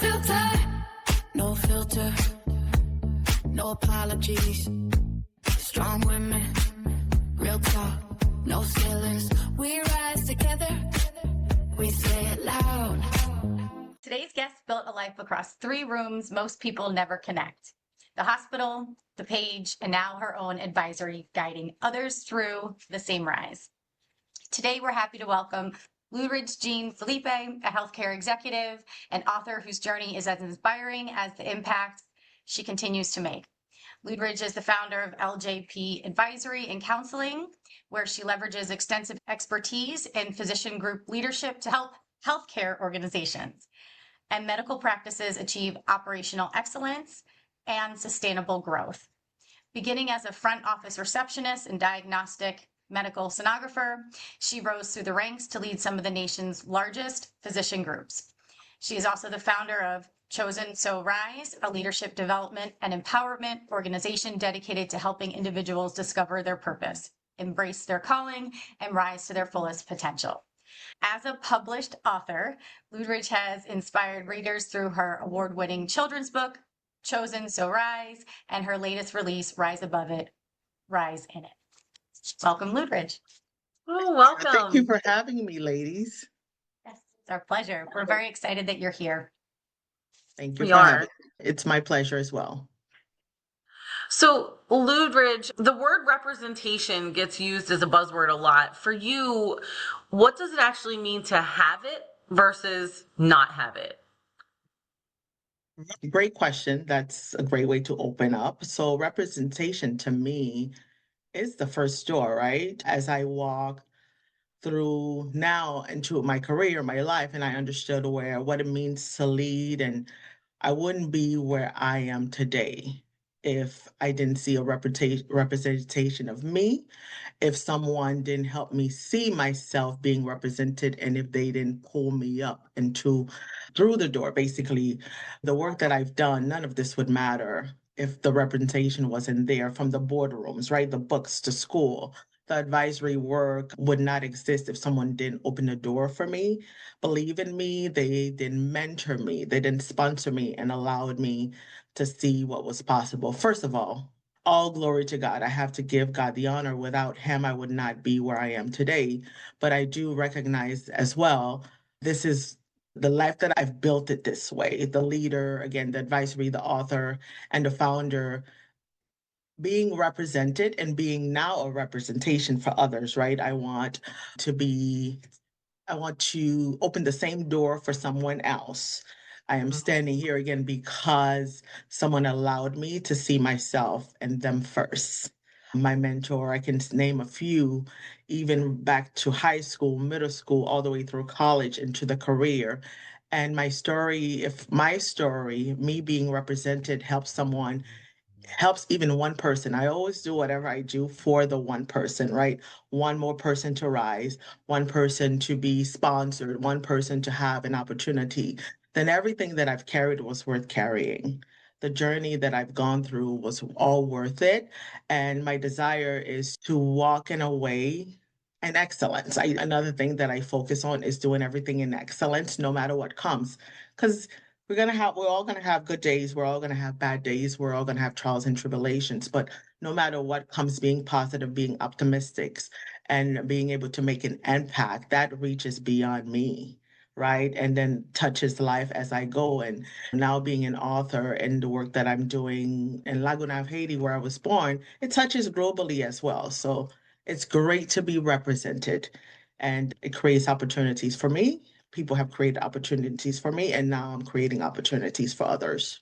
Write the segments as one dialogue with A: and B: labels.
A: filter, no filter, no apologies. Strong women, real talk, no ceilings. We rise together, we say it loud.
B: Today's guest built a life across 3 rooms most people never connect. The hospital, the page, and now her own advisory, guiding others through the same rise. Today, we're happy to welcome Loudrige Jean-Philippe, a healthcare executive and author whose journey is as inspiring as the impact she continues to make. Loudrige is the founder of LJP Advisory and Counseling, where she leverages extensive expertise in physician group leadership to help healthcare organizations and medical practices achieve operational excellence and sustainable growth. Beginning as a front office receptionist and diagnostic medical sonographer, she rose through the ranks to lead some of the nation's largest physician groups. She is also the founder of Chosen So Rise, a leadership development and empowerment organization dedicated to helping individuals discover their purpose, embrace their calling, and rise to their fullest potential. As a published author, Loudrige has inspired readers through her award-winning children's book, Chosen So Rise, and her latest release, Rise Above It, Rise in It. Welcome, Loudrige.
C: Oh, welcome.
D: Thank you for having me, ladies.
B: Yes, it's our pleasure. We're very excited that you're here.
D: Thank you
C: We
D: for
C: are.
D: having me. It's my pleasure as well.
C: So, Loudrige, the word representation gets used as a buzzword a lot. For you, what does it actually mean to have it versus not have it?
D: Great question. That's a great way to open up. So, representation to me is the first door, right? As I walk through now into my career, my life, and I understood what it means to lead, and I wouldn't be where I am today if I didn't see a representation of me, if someone didn't help me see myself being represented, and if they didn't pull me up through the door. Basically, the work that I've done, none of this would matter if the representation wasn't there, from the boardrooms, right? The books to school. The advisory work would not exist if someone didn't open the door for me, believe in me, they didn't mentor me, they didn't sponsor me and allowed me to see what was possible. First of all glory to God. I have to give God the honor. Without him, I would not be where I am today. But I do recognize as well, this is the life that I've built it this way. The leader, again, the advisory, the author, and the founder, being represented and being now a representation for others, right? I want to open the same door for someone else. I am standing here again because someone allowed me to see myself and them first. My mentor, I can name a few, even back to high school, middle school, all the way through college into the career. And my story, me being represented, helps even one person. I always do whatever I do for the one person, right? One more person to rise, one person to be sponsored, one person to have an opportunity. Then everything that I've carried was worth carrying. The journey that I've gone through was all worth it. And my desire is to walk in a way in excellence. Another thing that I focus on is doing everything in excellence, no matter what comes. Because we're all gonna have good days, we're all gonna have bad days, we're all gonna have trials and tribulations, but no matter what comes, being positive, being optimistic, and being able to make an impact, that reaches beyond me, right? And then touches life as I go. And now being an author and the work that I'm doing in Loudrige, Haiti, where I was born, it touches globally as well. So it's great to be represented, and it creates opportunities for me. People have created opportunities for me, and now I'm creating opportunities for others.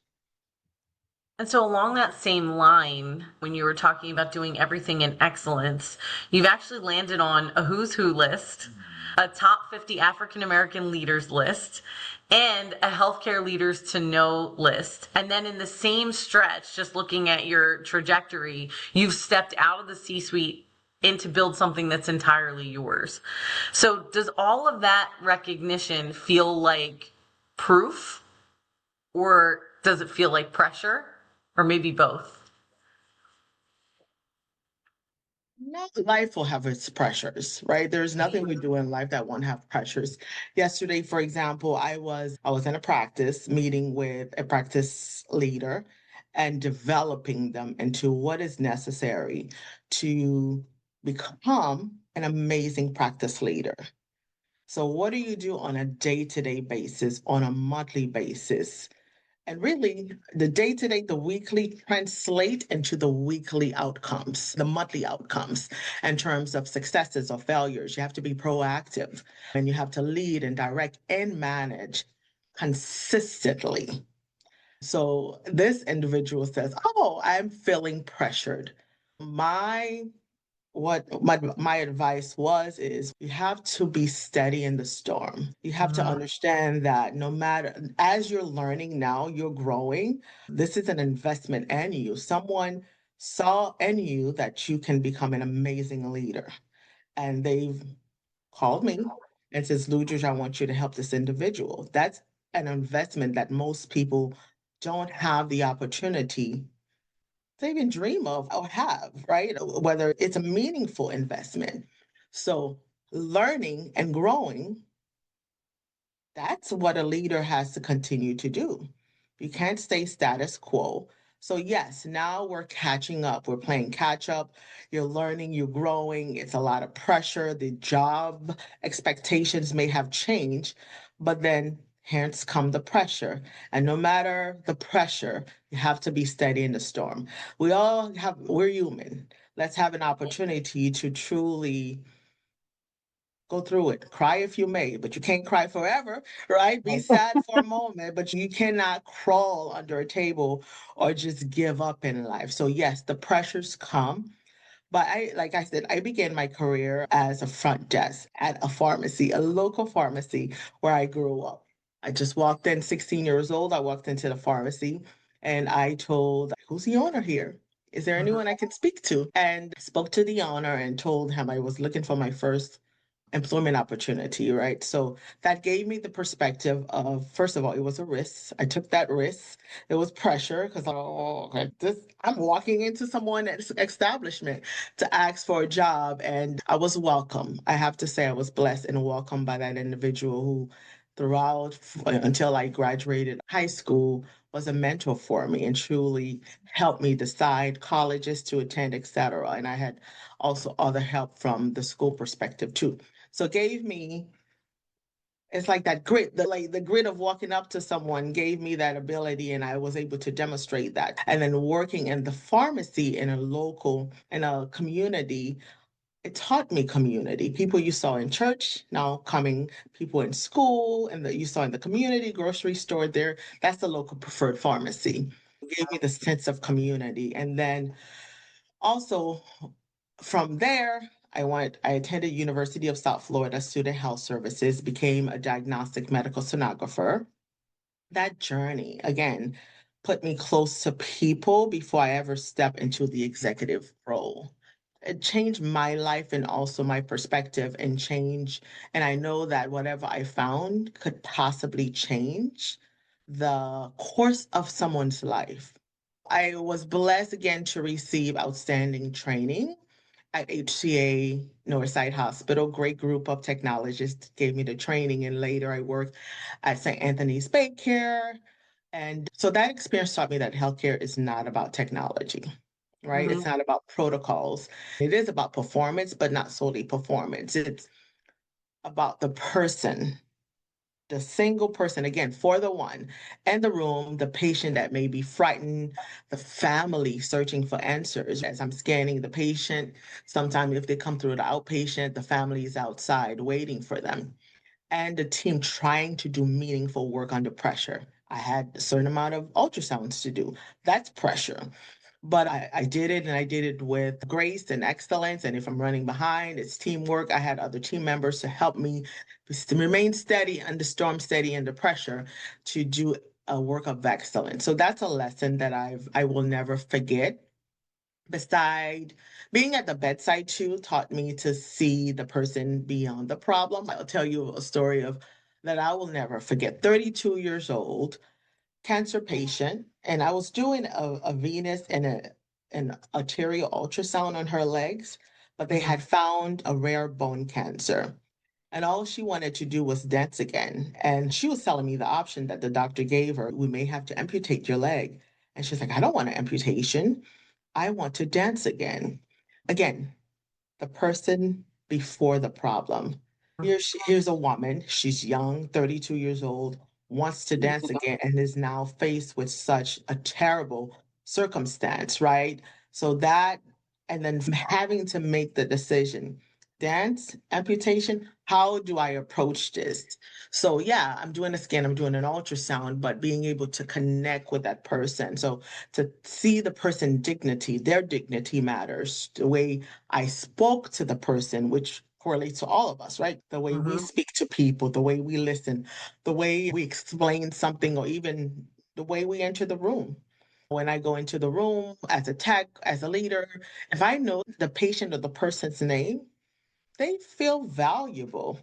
C: And so, along that same line, when you were talking about doing everything in excellence, you've actually landed on a who's who list, a top 50 African American leaders list, and a healthcare leaders to know list. And then in the same stretch, just looking at your trajectory, you've stepped out of the C-suite and to build something that's entirely yours. So does all of that recognition feel like proof, or does it feel like pressure, or maybe both?
D: No, life will have its pressures, right? There's nothing we do in life that won't have pressures. Yesterday, for example, I was in a practice meeting with a practice leader and developing them into what is necessary to become an amazing practice leader. So what do you do on a day-to-day basis, on a monthly basis? And really, the day to day, the weekly translate into the weekly outcomes, the monthly outcomes in terms of successes or failures. You have to be proactive and you have to lead and direct and manage consistently. So this individual says, "Oh, I'm feeling pressured." My what my advice was is you have to be steady in the storm. You have to understand that no matter as you're learning now, you're growing. This is an investment in you. Someone saw in you that you can become an amazing leader. And they've called me and says, Loudrige, I want you to help this individual. That's an investment that most people don't have the opportunity to even dream of or have, right? Whether it's a meaningful investment. So learning and growing, that's what a leader has to continue to do. You can't stay status quo. So yes, now we're catching up. We're playing catch up. You're learning, you're growing. It's a lot of pressure. The job expectations may have changed, but then hence come the pressure. And no matter the pressure, you have to be steady in the storm. We're human. Let's have an opportunity to truly go through it. Cry if you may, but you can't cry forever, right? Be sad for a moment, but you cannot crawl under a table or just give up in life. So yes, the pressures come. But like I said, I began my career as a front desk at a pharmacy, a local pharmacy where I grew up. I just walked in 16 years old. I walked into the pharmacy and I told, who's the owner here? Is there anyone I can speak to? And spoke to the owner and told him I was looking for my first employment opportunity, right? So that gave me the perspective of, first of all, it was a risk. I took that risk. It was pressure because I'm walking into someone's establishment to ask for a job, and I was welcome. I have to say, I was blessed and welcomed by that individual who, throughout until I graduated high school, was a mentor for me and truly helped me decide colleges to attend, etc. And I had also other help from the school perspective too. So it gave me, it's like that grit, the grit of walking up to someone gave me that ability and I was able to demonstrate that. And then working in the pharmacy in a community, it taught me community. People you saw in church, now coming people in school and that you saw in the community, grocery store there, that's the local preferred pharmacy. It gave me the sense of community. And then also from there, I attended University of South Florida Student Health Services, became a diagnostic medical sonographer. That journey, again, put me close to people before I ever step into the executive role. It changed my life and also my perspective and change. And I know that whatever I found could possibly change the course of someone's life. I was blessed again to receive outstanding training at HCA Northside Hospital. Great group of technologists gave me the training, and later I worked at St. Anthony's Baycare. And so that experience taught me that healthcare is not about technology, right? It's not about protocols. It is about performance, but not solely performance. It's about the person, the single person, again, for the one, and the room, the patient that may be frightened, the family searching for answers. As I'm scanning the patient, sometimes if they come through the outpatient, the family is outside waiting for them, and the team trying to do meaningful work under pressure. I had a certain amount of ultrasounds to do. That's pressure. But I did it and I did it with grace and excellence. And if I'm running behind, it's teamwork. I had other team members to help me to remain steady under storm, steady under pressure to do a work of excellence. So that's a lesson that I will never forget. Beside being at the bedside too taught me to see the person beyond the problem. I'll tell you a story of that I will never forget. 32 years old, cancer patient, and I was doing a venous and an arterial ultrasound on her legs, but they had found a rare bone cancer. And all she wanted to do was dance again. And she was telling me the option that the doctor gave her, we may have to amputate your leg. And she's like, I don't want an amputation. I want to dance again. Again, the person before the problem. Here's a woman, she's young, 32 years old, wants to dance again, and is now faced with such a terrible circumstance, right? So that, and then having to make the decision, dance, amputation, how do I approach this? So yeah, I'm doing a scan, I'm doing an ultrasound, but being able to connect with that person. So to see the person dignity, their dignity matters. The way I spoke to the person, which correlates to all of us, right? The way we speak to people, the way we listen, the way we explain something, or even the way we enter the room. When I go into the room as a tech, as a leader, if I know the patient or the person's name, they feel valuable,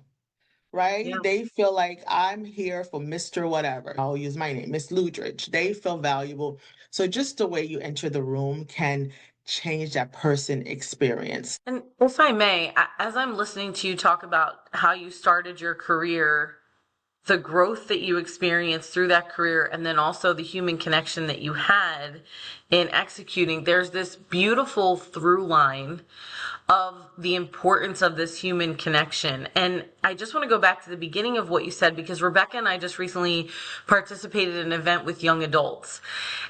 D: right?
C: Yeah.
D: They feel like I'm here for Mr. Whatever. I'll use my name, Miss Loudrige. They feel valuable. So just the way you enter the room can change that person experience.
C: And if I may, as I'm listening to you talk about how you started your career, the growth that you experienced through that career, and then also the human connection that you had in executing, there's this beautiful through line of the importance of this human connection. And I just want to go back to the beginning of what you said, because Rebecca and I just recently participated in an event with young adults,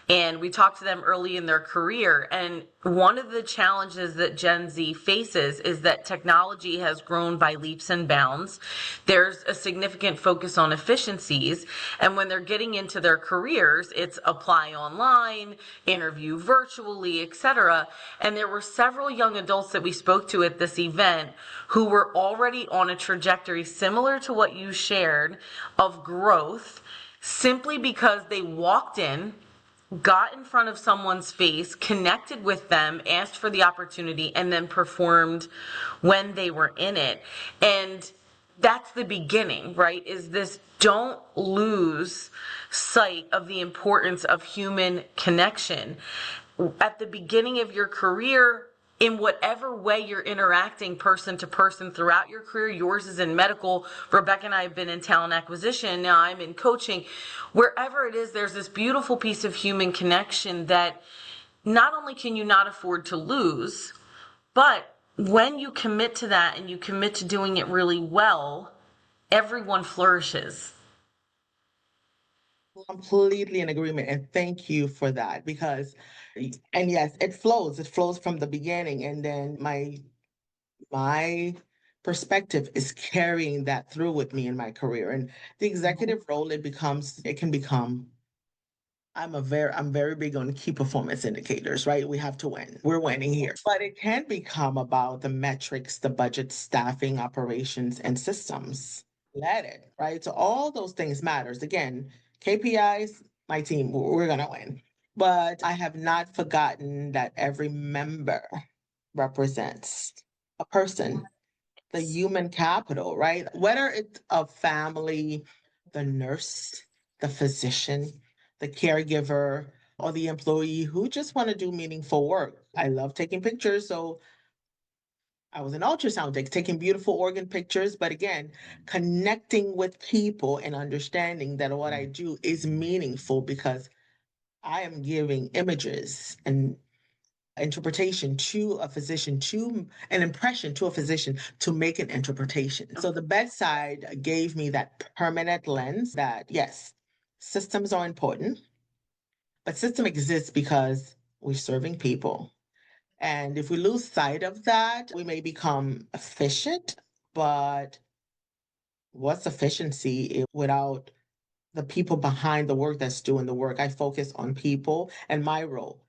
C: and we talked to them early in their career. And one of the challenges that Gen Z faces is that technology has grown by leaps and bounds. There's a significant focus on efficiencies. And when they're getting into their careers, it's apply online, interview virtually, etc. And there were several young adults that we spoke to at this event who were already on a trajectory similar to what you shared of growth, simply because they walked in, got in front of someone's face, connected with them, asked for the opportunity, and then performed when they were in it. And that's the beginning, right? Is this, don't lose sight of the importance of human connection. At the beginning of your career, in whatever way you're interacting person to person throughout your career, yours is in medical, Rebecca and I have been in talent acquisition, now I'm in coaching. Wherever it is, there's this beautiful piece of human connection that not only can you not afford to lose, but when you commit to that and you commit to doing it really well, everyone flourishes.
D: Completely in agreement. And thank you for that, because, and yes, it flows from the beginning. And then my perspective is carrying that through with me in my career. And the executive role, it can become, I'm very big on key performance indicators, right? We have to win. We're winning here. But it can become about the metrics, the budget, staffing, operations, and systems. Let it, right? So all those things matters. Again, KPIs, my team, we're gonna win. But I have not forgotten that every member represents a person, the human capital, right? Whether it's a family, the nurse, the physician, the caregiver, or the employee who just want to do meaningful work. I love taking pictures, so I was an ultrasound tech, taking beautiful organ pictures, but again, connecting with people and understanding that what I do is meaningful because I am giving images and interpretation to a physician, to an impression to a physician to make an interpretation. So the bedside gave me that permanent lens that, yes, systems are important, but system exists because we're serving people. And if we lose sight of that, we may become efficient, but what's efficiency without the people behind the work that's doing the work? I focus on people and my role,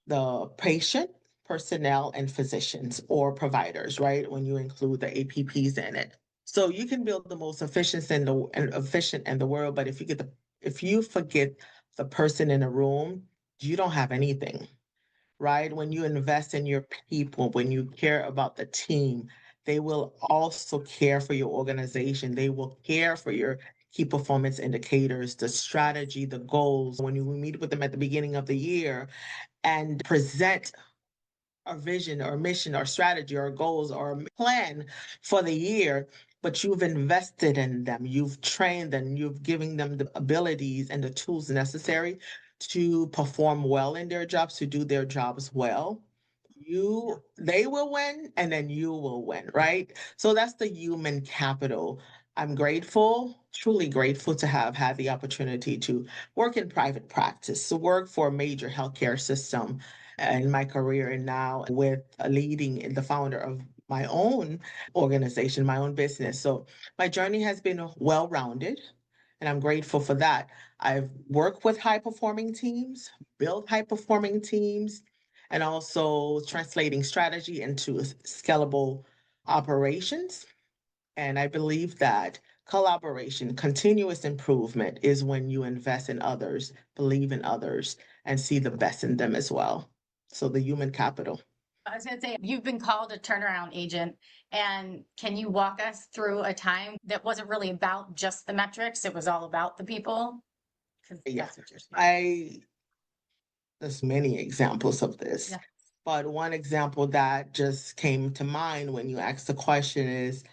D: the patient, personnel, and physicians or providers, right? When you include the APPs in it. So you can build the most efficient in the world, but if you forget the person in a room, you don't have anything, right? When you invest in your people, when you care about the team, they will also care for your organization. They will care for your key performance indicators, the strategy, the goals. When you meet with them at the beginning of the year and present a vision or mission or strategy or goals or a plan for the year, but you've invested in them, you've trained them, you've given them the abilities and the tools necessary to perform well in their jobs, to do their jobs well. They will win and then you will win, right? So that's the human capital. I'm grateful, truly grateful to have had the opportunity to work in private practice, to work for a major healthcare system in my career, and now with leading the founder of my own organization, my own business. So my journey has been well rounded, and I'm grateful for that. I've worked with high performing teams, built high performing teams, and also translating strategy into scalable operations. And I believe that collaboration, continuous improvement is when you invest in others, believe in others, and see the best in them as well. So the human capital.
B: I was going to say, you've been called a turnaround agent. And can you walk us through a time that wasn't really about just the metrics? It was all about the people? Because
D: Yeah,
B: that's what you're saying.
D: there's many examples of this.
B: Yeah.
D: But one example that just came to mind when you asked the question is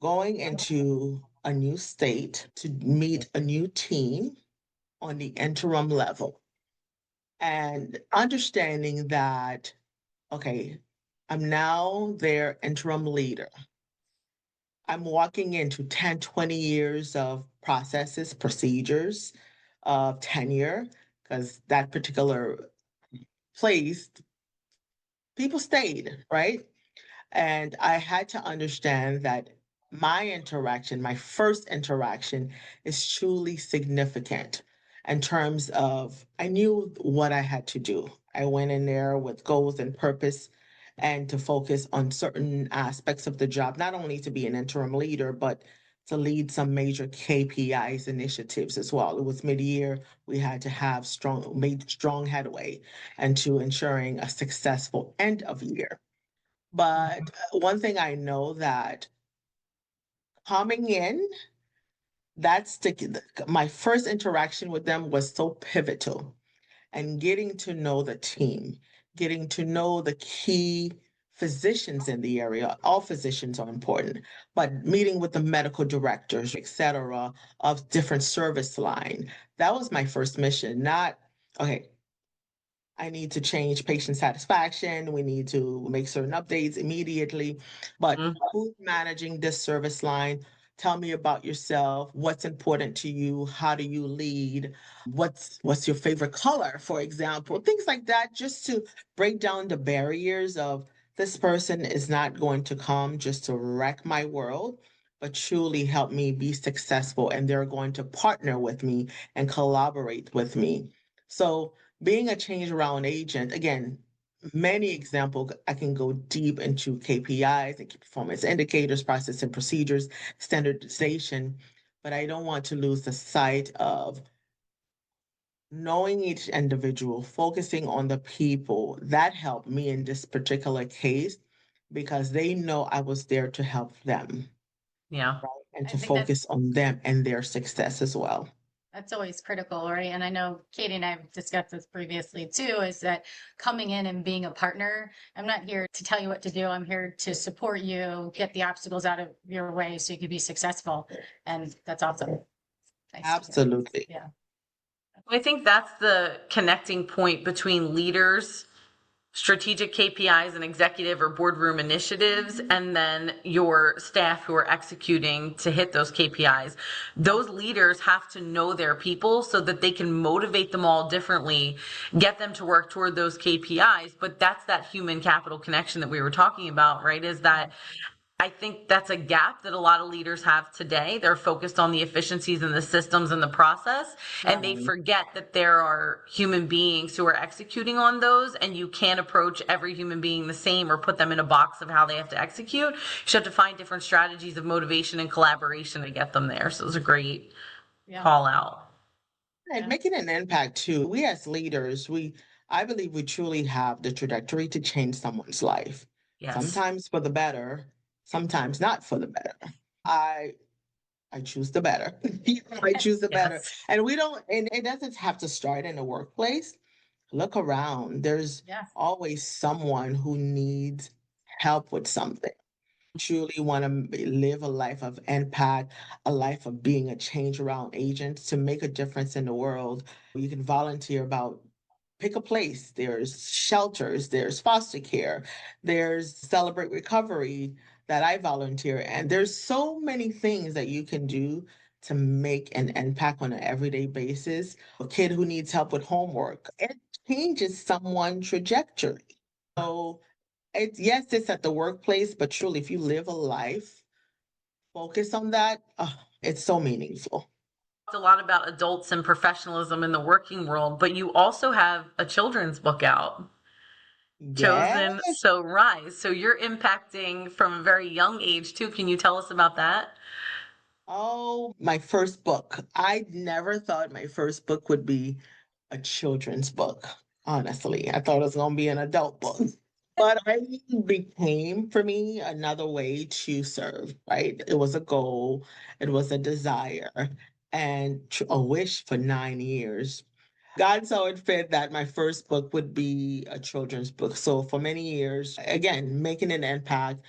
D: going into a new state to meet a new team on the interim level and understanding that, okay, I'm now their interim leader. I'm walking into 10, 20 years of processes, procedures, of tenure, because that particular place, people stayed, right? And I had to understand that my first interaction is truly significant in terms of I knew what I had to do. I went in there with goals and purpose and to focus on certain aspects of the job, not only to be an interim leader, but to lead some major KPIs initiatives as well. It was mid-year. We had to have made strong headway into ensuring a successful end of year. But one thing I know that coming in, my first interaction with them was so pivotal, and getting to know the team, getting to know the key physicians in the area. All physicians are important, but meeting with the medical directors, et cetera, of different service line. That was my first mission, not, okay, I need to change patient satisfaction. We need to make certain updates immediately. But who's managing this service line? Tell me about yourself. What's important to you? How do you lead? What's your favorite color, for example? Things like that, just to break down the barriers of this person is not going to come just to wreck my world, but truly help me be successful. And they're going to partner with me and collaborate with me. So being a change around agent, again, many examples, I can go deep into KPIs and key performance indicators, process and procedures, standardization, but I don't want to lose the sight of knowing each individual, focusing on the people. That helped me in this particular case because they know I was there to help them.
C: Yeah.
D: Right? And
B: I
D: to
B: think that's
D: focus on them and their success as well.
B: That's always critical, right? And I know Katie and I have discussed this previously too, is that coming in and being a partner, I'm not here to tell you what to do. I'm here to support you, get the obstacles out of your way so you can be successful. And that's awesome. Nice.
D: Absolutely.
B: Yeah.
C: I think that's the connecting point between leaders, strategic KPIs and executive or boardroom initiatives, and then your staff who are executing to hit those KPIs. Those leaders have to know their people so that they can motivate them all differently, get them to work toward those KPIs. But that's that human capital connection that we were talking about, right? Is that I think that's a gap that a lot of leaders have today. They're focused on the efficiencies and the systems and the process, and they forget that there are human beings who are executing on those, and you can't approach every human being the same or put them in a box of how they have to execute. You should have to find different strategies of motivation and collaboration to get them there. So it's a great call out.
D: And making an impact too. We as leaders, I believe we truly have the trajectory to change someone's life.
C: Yes.
D: Sometimes for the better, sometimes not for the better. I choose the better. I choose the better.
C: Yes.
D: And we don't, and it doesn't have to start in the workplace. look around. There's
B: Yes.
D: always someone who needs help with something. Truly want to live a life of impact, a life of being a change around agent to make a difference in the world. You can volunteer about pick a place. There's shelters, there's foster care, there's Celebrate Recovery that I volunteer, and there's so many things that you can do to make an impact on an everyday basis. A kid who needs help with homework, it changes someone's trajectory. So it's yes, it's at the workplace, but truly, if you live a life, focus on that, it's so meaningful.
C: A lot about adults and professionalism in the working world, but you also have a children's book out, Chosen
D: Yes.
C: So Rise. So you're impacting from a very young age too. Can you tell us about that?
D: Oh, my first book. I never thought my first book would be a children's book, honestly. I thought it was going to be an adult book. But it became for me another way to serve, right? It was a goal, it was a desire, and a wish for 9 years. God saw it fit that my first book would be a children's book. So for many years, again, making an impact,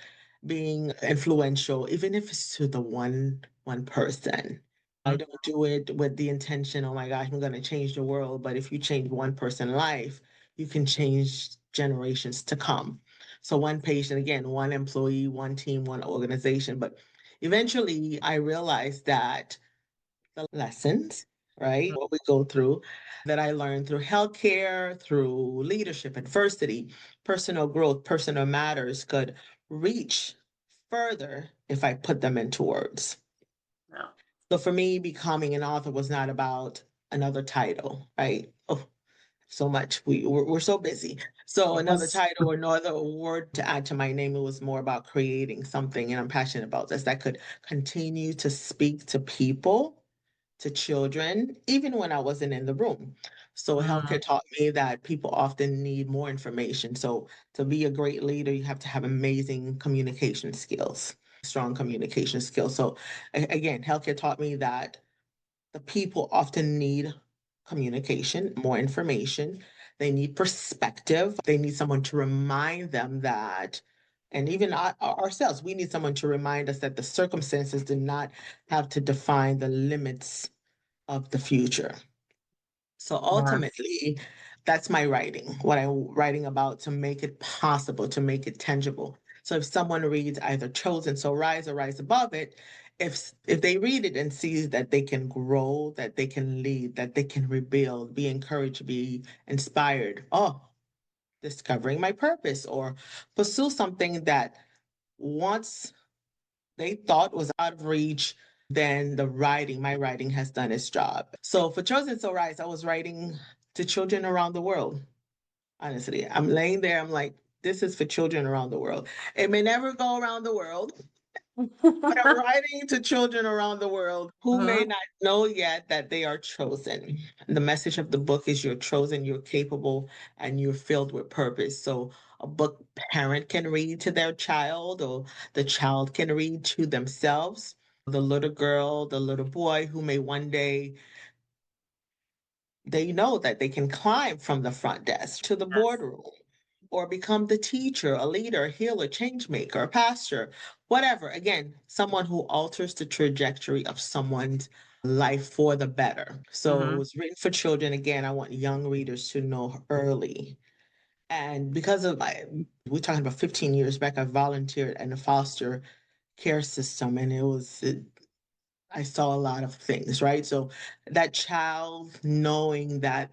D: being influential, even if it's to the one person. I don't do it with the intention, oh my gosh, I'm going to change the world. But if you change one person's life, you can change generations to come. So one patient, again, one employee, one team, one organization. But eventually I realized that the lessons, right? What we go through that I learned through healthcare, through leadership, adversity, personal growth, personal matters could reach further if I put them into words.
C: No.
D: So for me, becoming an author was not about another title, right? Oh, so much. We're so busy. So another
C: Yes.
D: title or another award to add to my name. It was more about creating something, and I'm passionate about this that could continue to speak to people, to children, even when I wasn't in the room. So healthcare taught me that people often need more information. So to be a great leader, you have to have amazing communication skills, strong communication skills. So again, healthcare taught me that the people often need communication, more information. They need perspective. They need someone to remind them that, and even ourselves, we need someone to remind us that the circumstances do not have to define the limits of the future. So
C: Yes.
D: ultimately, that's my writing, what I'm writing about to make it possible, to make it tangible. So if someone reads either Chosen, So Rise or Rise Above it, if they read it and see that they can grow, that they can lead, that they can rebuild, be encouraged, be inspired, oh, discovering my purpose or pursue something that once they thought was out of reach, then my writing has done its job. So for Chosen So Rise, I was writing to children around the world. Honestly, I'm laying there, I'm like, this is for children around the world. It may never go around the world, but I'm writing to children around the world who may
C: Mhm.
D: not know yet that they are chosen. The message of the book is you're chosen, you're capable, and you're filled with purpose. So a book parent can read to their child, or the child can read to themselves. The little girl, the little boy who may one day they know that they can climb from the front desk to the
C: Yes.
D: boardroom or become the teacher, a leader, a healer, change maker, a pastor, whatever. Again, someone who alters the trajectory of someone's life for the better. So it
C: Mhm.
D: was written for children. Again, I want young readers to know early. And because of we're talking about 15 years back, I volunteered in a foster care system, and I saw a lot of things, right? So that child knowing that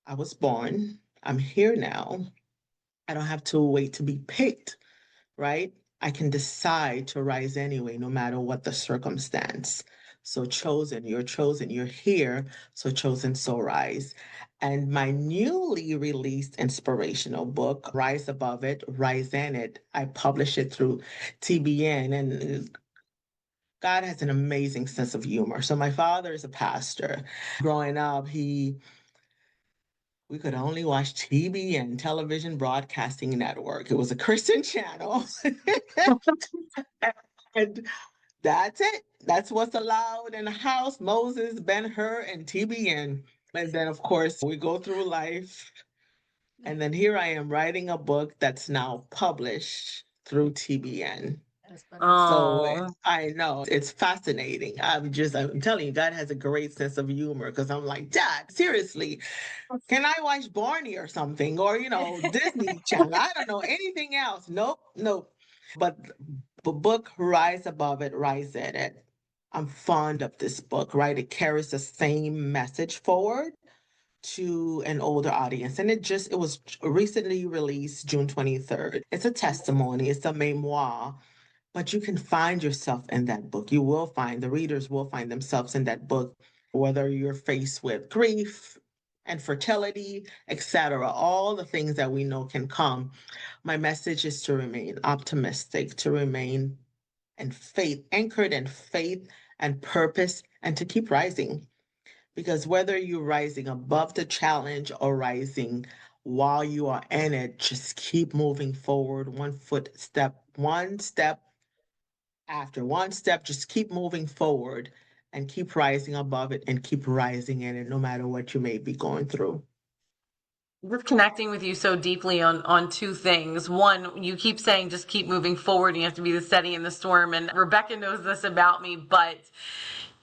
D: I was born, I'm here now, I don't have to wait to be picked, right? I can decide to rise anyway, no matter what the circumstance. So chosen, you're here. So chosen, so rise. And my newly released inspirational book, Rise Above It, Rise in It, I published it through TBN. And God has an amazing sense of humor. So my father is a pastor. Growing up, we could only watch TBN, Television Broadcasting Network. It was a Christian channel. And that's it. That's what's allowed in the house. Moses, Ben-Hur, and TBN. And then, of course, we go through life. And then here I am writing a book that's now published through TBN.
B: That's funny.
D: So
C: Oh,
D: I know it's fascinating. I'm telling you, God has a great sense of humor because I'm like, Dad, seriously, can I watch Barney or something? Or, Disney Channel? I don't know anything else. Nope, nope. But the book, Rise Above It, Rise in It. I'm fond of this book, right? It carries the same message forward to an older audience. And it was recently released June 23rd. It's a testimony, it's a memoir, but you can find yourself in that book. The readers will find themselves in that book, whether you're faced with grief, infertility, etc., all the things that we know can come. My message is to remain optimistic, to remain in faith, anchored in faith and purpose, and to keep rising. Because whether you're rising above the challenge or rising while you are in it, just keep moving forward, one step after one step, just keep moving forward and keep rising above it and keep rising in it, no matter what you may be going through.
C: just connecting with you so deeply on two things. One, you keep saying just keep moving forward and you have to be the steady in the storm. And Rebecca knows this about me, but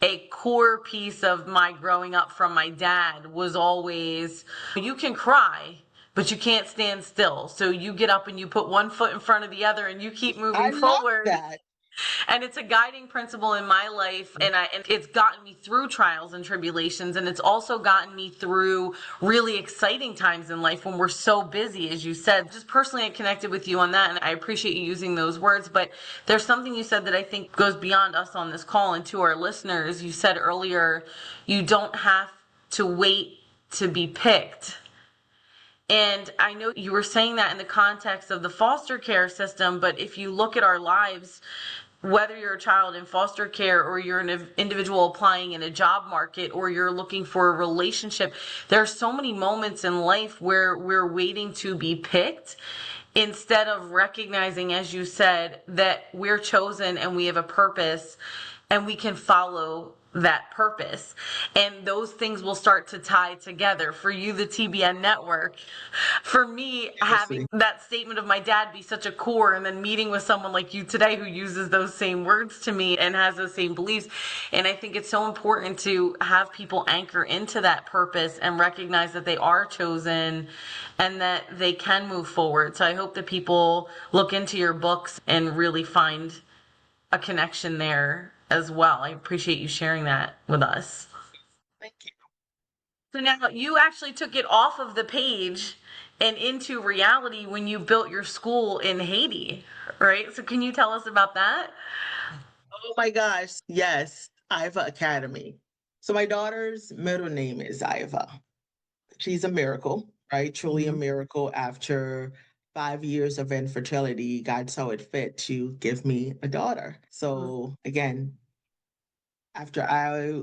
C: a core piece of my growing up from my dad was always, you can cry, but you can't stand still. So you get up and you put one foot in front of the other and you keep
D: I
C: moving
D: love
C: forward.
D: that.
C: And it's a guiding principle in my life, and it's gotten me through trials and tribulations, and it's also gotten me through really exciting times in life when we're so busy, as you said. Just personally, I connected with you on that, and I appreciate you using those words. But there's something you said that I think goes beyond us on this call and to our listeners. You said earlier, you don't have to wait to be picked. And I know you were saying that in the context of the foster care system, but if you look at our lives, whether you're a child in foster care or you're an individual applying in a job market or you're looking for a relationship, there are so many moments in life where we're waiting to be picked instead of recognizing, as you said, that we're chosen and we have a purpose and we can follow that purpose, and those things will start to tie together. For you, the TBN network; for me, having that statement of my dad be such a core, and then meeting with someone like you today who uses those same words to me and has those same beliefs. And I think it's so important to have people anchor into that purpose and recognize that they are chosen and that they can move forward. So I hope that people look into your books and really find a connection there as well. I appreciate you sharing that with us.
D: Thank you.
C: So now you actually took it off of the page and into reality when you built your school in Haiti, right? So can you tell us about that?
D: Oh my gosh. Yes, Iva Academy. So my daughter's middle name is Iva. She's a miracle, right? Truly a miracle. After 5 years of infertility, God saw it fit to give me a daughter. So again, after I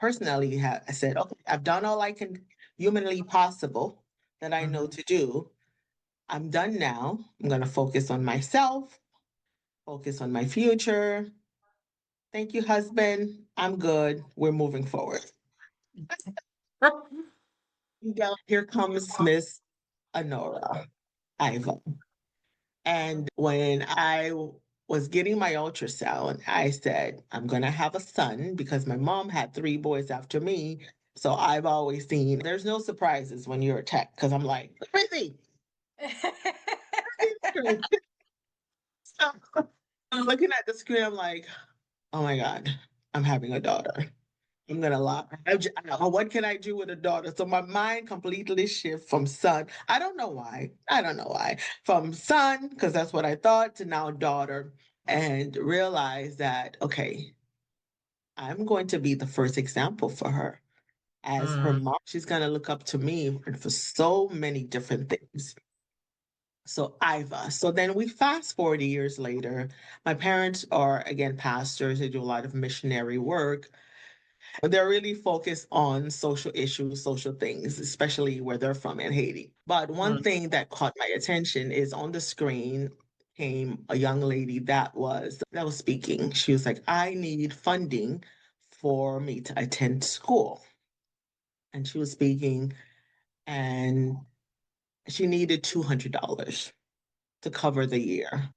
D: personally I said, okay, I've done all I can humanly possible that I know to do. I'm done now. I'm going to focus on myself, focus on my future. Thank you, husband. I'm good. We're moving forward. Here comes Miss Honora Iva. And when I was getting my ultrasound, I said, I'm going to have a son because my mom had three boys after me. So I've always seen there's no surprises when you're a tech because I'm like, crazy. So I'm looking at the screen, I'm like, oh my God, I'm having a daughter. I'm gonna lie. What can I do with a daughter? So my mind completely shift from son. I don't know why. I don't know why. From son, because that's what I thought, to now daughter, and realize that okay, I'm going to be the first example for her. As her mom, she's gonna look up to me for so many different things. So Iva. So then we fast 40 years later. My parents are again pastors. They do a lot of missionary work. They're really focused on social issues, social things, especially where they're from in Haiti. But one thing that caught my attention is on the screen came a young lady that was speaking. She was like, I need funding for me to attend school. and she was speaking, and she needed $200 to cover the year.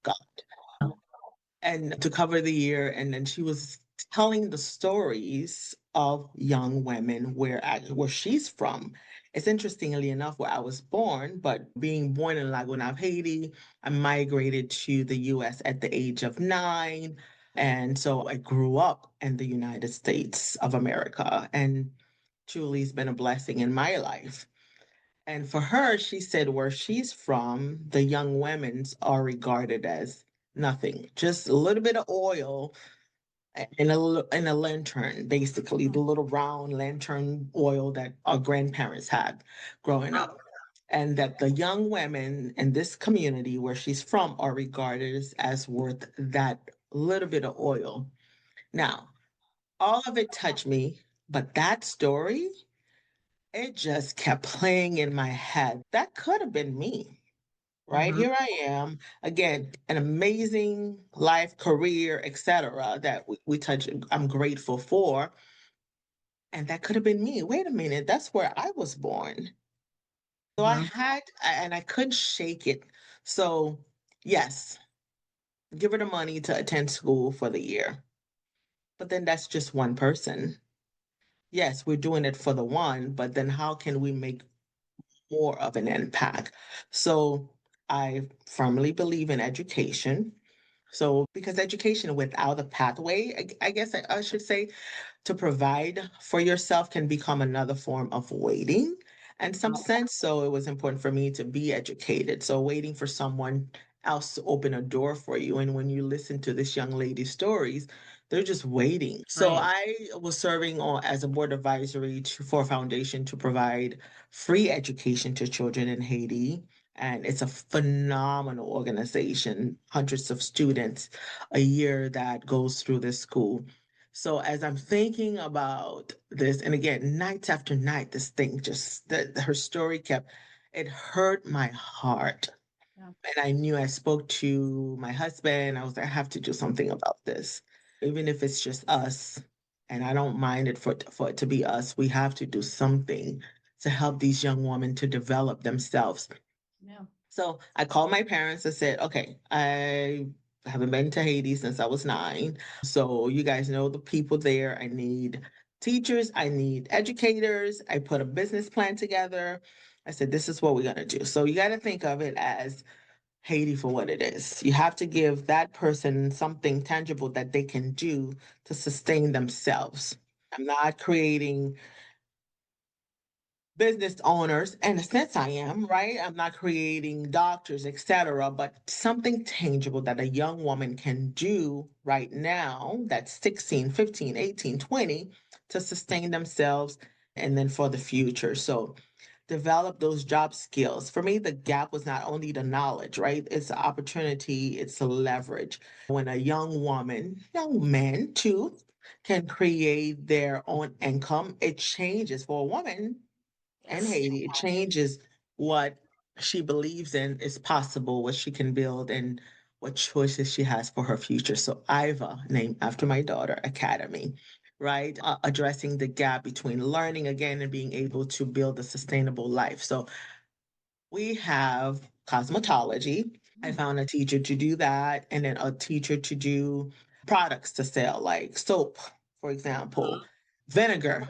D: And to cover the year. And then she was telling the stories of young women where she's from. It's interestingly enough where I was born, but being born in Laguna, Haiti, I migrated to the US at the age of 9. And so I grew up in the United States of America, and truly it's been a blessing in my life. And for her, she said where she's from, the young women's are regarded as nothing, just a little bit of oil in a lantern, basically the little round lantern oil that our grandparents had growing up. And that the young women in this community where she's from are regarded as worth that little bit of oil. Now, all of it touched me, but that story, it just kept playing in my head. That could have been me, right?
C: Mhm.
D: Here I am, again, an amazing life, career, etc. that we touch. I'm grateful for, and that could have been me. Wait a minute, that's where I was born. So
C: Mhm.
D: and I couldn't shake it. So yes, give her the money to attend school for the year, but then that's just one person. Yes, we're doing it for the one, but then how can we make more of an impact? So I firmly believe in education. So, because education without a pathway, I guess I should say, to provide for yourself can become another form of waiting in some sense. So, it was important for me to be educated. So, waiting for someone else to open a door for you. And when you listen to this young lady's stories, they're just waiting. So,
C: Right.
D: I was serving as a board advisory for a foundation to provide free education to children in Haiti. And it's a phenomenal organization, hundreds of students a year that goes through this school. So as I'm thinking about this, and again, night after night, this thing just, her story kept, it hurt my heart.
B: Yeah.
D: And I knew I spoke to my husband. I was like, I have to do something about this, even if it's just us. And I don't mind it for it to be us. We have to do something to help these young women to develop themselves.
B: Yeah.
D: So I called my parents and said, okay, I haven't been to Haiti since I was 9. So you guys know the people there. I need teachers, I need educators. I put a business plan together. I said, this is what we're going to do. So you got to think of it as Haiti for what it is. You have to give that person something tangible that they can do to sustain themselves. I'm not creating business owners, in a sense I am, right? I'm not creating doctors, etc., but something tangible that a young woman can do right now that's 16, 15, 18, 20 to sustain themselves and then for the future. So develop those job skills. For me, the gap was not only the knowledge, right? It's the opportunity, it's the leverage. When a young woman, young man too, can create their own income, it changes for a woman and
B: Yes.
D: Haiti. It changes what she believes in is possible, what she can build, and what choices she has for her future. So, IVA, named after my daughter, Academy, right? Addressing the gap between learning again and being able to build a sustainable life. So, we have cosmetology. I found a teacher to do that, and then a teacher to do products to sell, like soap, for example, vinegar,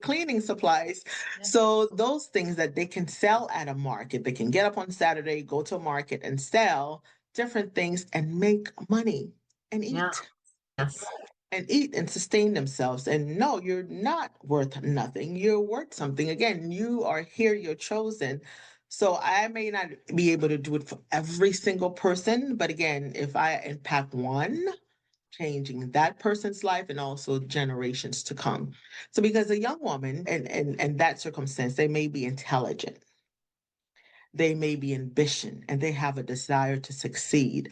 D: cleaning supplies.
B: Yeah.
D: So those things that they can sell at a market, they can get up on Saturday, go to a market and sell different things and make money and
C: Yeah.
D: eat
C: Yes.
D: and eat and sustain themselves. And no, you're not worth nothing. You're worth something. Again, you are here, you're chosen. So I may not be able to do it for every single person, but again, if I impact one, changing that person's life and also generations to come. So because a young woman in that circumstance, they may be intelligent, they may be ambition, and they have a desire to succeed.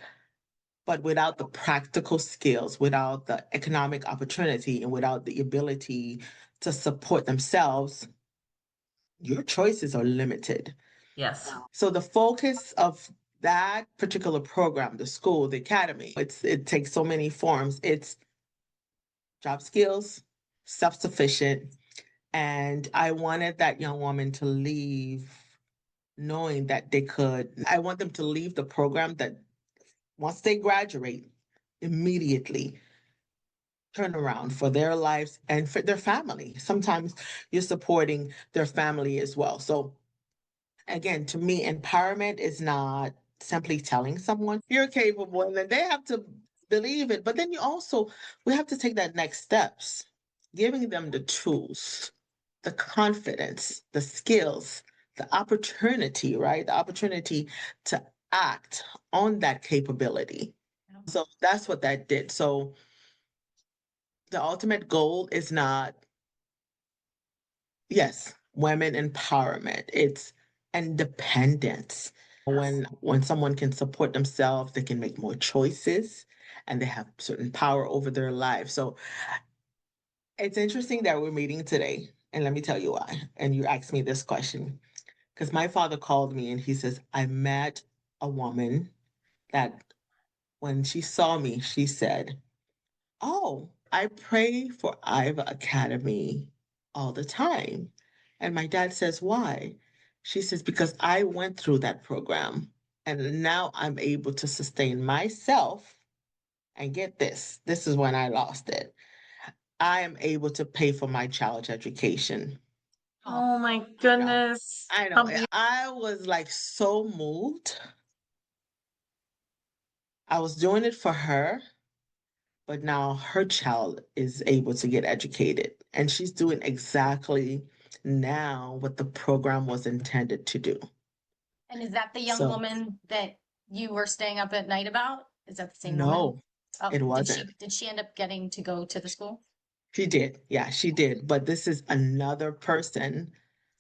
D: But without the practical skills, without the economic opportunity, and without the ability to support themselves, your choices are limited.
C: Yes.
D: So the focus of that particular program, the school, the academy, it takes so many forms. It's job skills, self-sufficient, And I wanted that young woman to leave knowing that they could. I want them to leave the program that once they graduate, immediately turn around for their lives and for their family. Sometimes you're supporting their family as well. So again, to me, empowerment is not simply telling someone you're capable and then they have to believe it. But then we have to take that next steps, giving them the tools, the confidence, the skills, the opportunity, right? The opportunity to act on that capability. So that's what that did. So the ultimate goal is not, yes, women empowerment. It's independence. When someone can support themselves, they can make more choices and they have certain power over their lives. So it's interesting that we're meeting today. And let me tell you why. And you asked me this question because my father called me and he says, I met a woman that when she saw me, she said, oh, I pray for Iva Academy all the time. And my dad says, why? She says, because I went through that program and now I'm able to sustain myself. And get this is when I lost it. I am able to pay for my child's education.
C: Oh my
D: I know.
C: goodness.
D: I
C: How
D: know. I was like so moved. I was doing it for her, but now her child is able to get educated and she's doing exactly now what the program was intended to do.
B: And is that the young
D: So,
B: woman that you were staying up at night about? Is that the same woman?
D: no,
B: Oh,
D: it
B: did she
D: wasn't.
B: did she end up getting to go to the school?
D: She did. Yeah, she did. But this is another person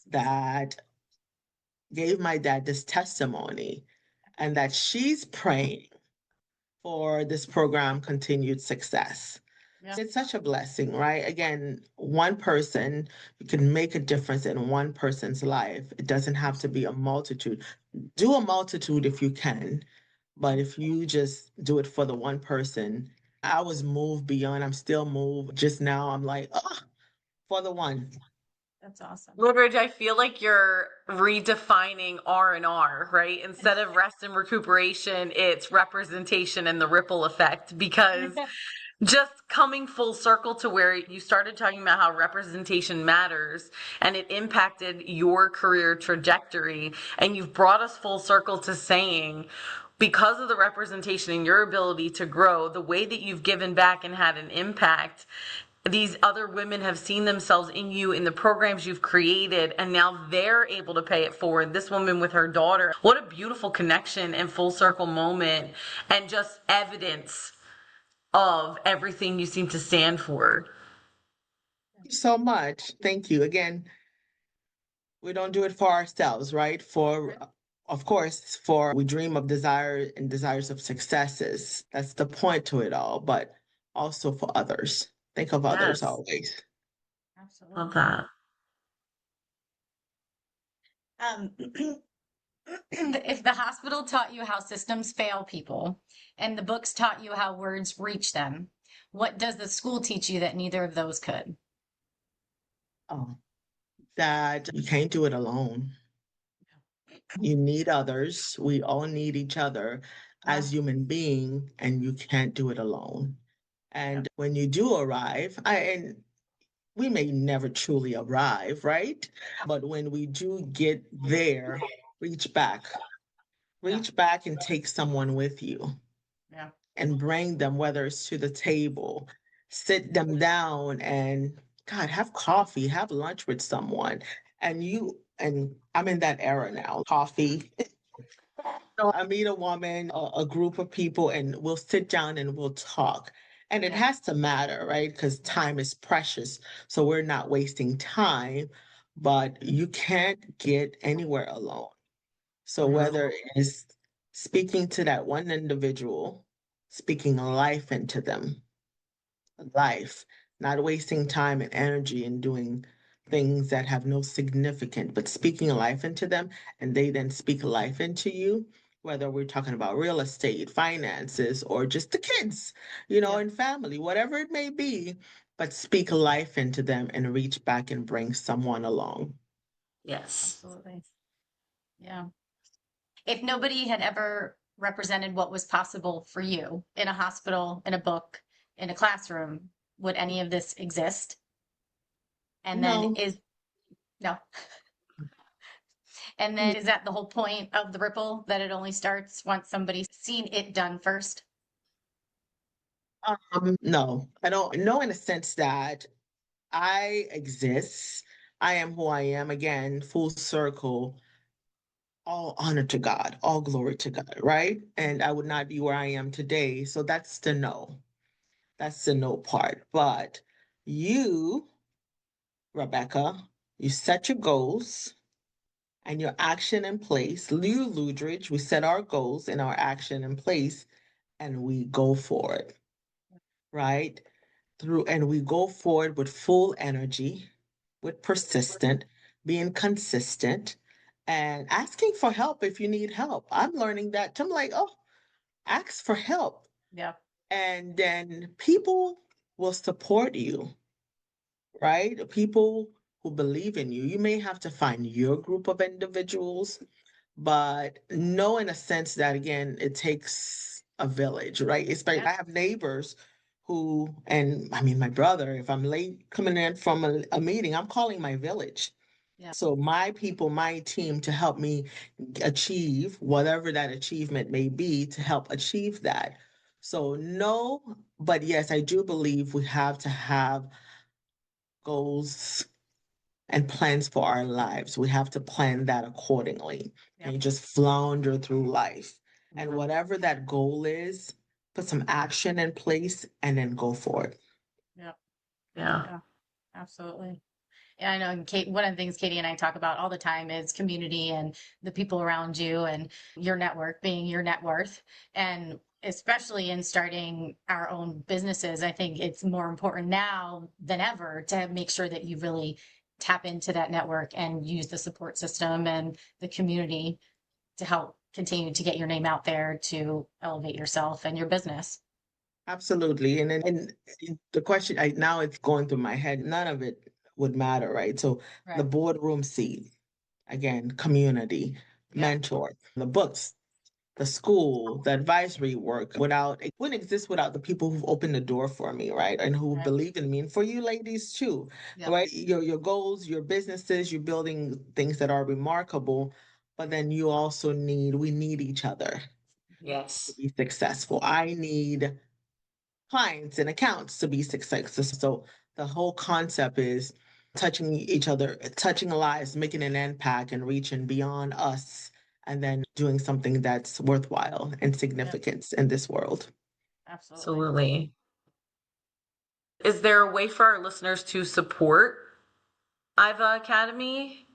D: that gave my dad this testimony and that she's praying for this program continued success.
B: Yeah.
D: It's such a blessing, right? Again, one person, you can make a difference in one person's life. It doesn't have to be a multitude. Do a multitude if you can, but if you just do it for the one person, I was moved beyond, I'm still moved. Just now, I'm like, oh, for the one.
B: That's awesome.
C: Loudrige, I feel like you're redefining R&R, right? Instead of rest and recuperation, it's representation and the ripple effect, because just coming full circle to where you started talking about how representation matters and it impacted your career trajectory. And you've brought us full circle to saying, because of the representation and your ability to grow, the way that you've given back and had an impact, these other women have seen themselves in you, in the programs you've created, and now they're able to pay it forward. This woman with her daughter, what a beautiful connection and full circle moment, and just evidence of everything you seem to stand for.
D: Thank you so much. Thank you. Again, we don't do it for ourselves, right? Of course, we dream of desire and desires of successes. That's the point to it all, but also for others. Think of others
C: Yes,
D: always.
B: Absolutely.
C: love that.
B: Um, if the hospital taught you how systems fail people and the books taught you how words reach them, what does the school teach you that neither of those could?
D: Oh, that you can't do it alone. You need others. We all need each other as human being, and you can't do it alone. And when you do arrive, and we may never truly arrive, right? But when we do get there, reach back. Reach back and take someone with you
B: Yeah.
D: and bring them, whether it's to the table, sit them down and God, have coffee, have lunch with someone. And I'm in that era now, coffee. So I meet a woman, a group of people, and we'll sit down and we'll talk. And it has to matter, right? Because time is precious. So we're not wasting time, but you can't get anywhere alone. So whether it's speaking to that one individual, speaking life into them, life, not wasting time and energy in doing things that have no significance, but speaking life into them, and they then speak life into you, whether we're talking about real estate, finances, or just the kids, and family, whatever it may be, but speak life into them and reach back and bring someone along.
C: Yes.
B: Absolutely. Yeah. If nobody had ever represented what was possible for you in a hospital, in a book, in a classroom, would any of this exist? And then
D: No.
B: no. And then is that the whole point of the ripple, that it only starts once somebody's seen it done first?
D: No, I don't know in a sense that I exist. I am who I am. Again, full circle. All honor to God, all glory to God, right? And I would not be where I am today. So that's the no. That's the no part. But you, Rebecca, you set your goals and your action in place. You, Loudrige, we set our goals and our action in place and we go for it, right? And we go forward with full energy, with persistent, being consistent, and asking for help if you need help. I'm learning that. I'm like, oh, ask for help.
B: Yeah.
D: And then people will support you, right? People who believe in you. You may have to find your group of individuals, but know in a sense that, again, it takes a village, right? Especially, I have neighbors who, and I mean, my brother, if I'm late coming in from a meeting, I'm calling my village.
B: Yeah.
D: So my people, my team to help me achieve whatever that achievement may be to help achieve that. So no, but yes, I do believe we have to have goals and plans for our lives. We have to plan that accordingly.
B: Yep.
D: And you just flounder through life. And whatever that goal is, put some action in place and then go for it.
B: Yeah.
C: Yeah.
B: Yeah. Absolutely. And I know Kate, one of the things Katie and I talk about all the time is community and the people around you and your network being your net worth. And especially in starting our own businesses, I think it's more important now than ever to make sure that you really tap into that network and use the support system and the community to help continue to get your name out there to elevate yourself and your business.
D: Absolutely. And the question now it's going through my head, none of it would matter, right? So the
B: Right.
D: boardroom seat, again, community,
B: Yeah.
D: mentor, the books, the school, the advisory work it wouldn't exist without the people who've opened the door for me, right? And who
B: Right.
D: believe in me. And for you ladies too,
B: Yeah.
D: right? Your goals, your businesses, you're building things that are remarkable, but then we need each other to
C: Yes.
D: be successful. I need clients and accounts to be successful. So the whole concept is touching each other, touching lives, making an impact and reaching beyond us, and then doing something that's worthwhile and significant in this world.
B: Absolutely.
C: Absolutely. Is there a way for our listeners to support IVA Academy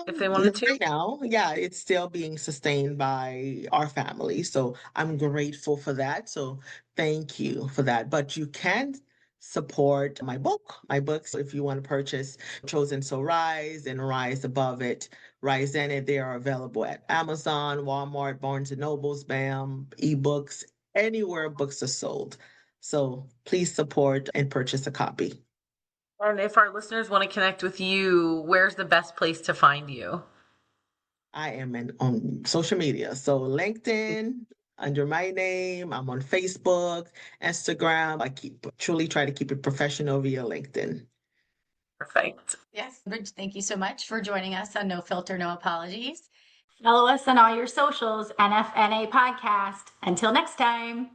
C: if they wanted to?
D: Right now, yeah, it's still being sustained by our family. So I'm grateful for that. So thank you for that. But you can support my books, if you want to purchase Chosen So Rise and Rise Above It, Rise in It. They are available at Amazon, Walmart, Barnes and Nobles, BAM, ebooks, anywhere books are sold. So please support and purchase a copy.
C: And if our listeners want to connect with you, where's the best place to find you?
D: I am on social media. So LinkedIn under my name. I'm on Facebook, Instagram. Truly try to keep it professional via LinkedIn.
C: Perfect.
B: Yes, Rich, thank you so much for joining us on No Filter, No Apologies. Follow us on all your socials, NFNA Podcast. Until next time.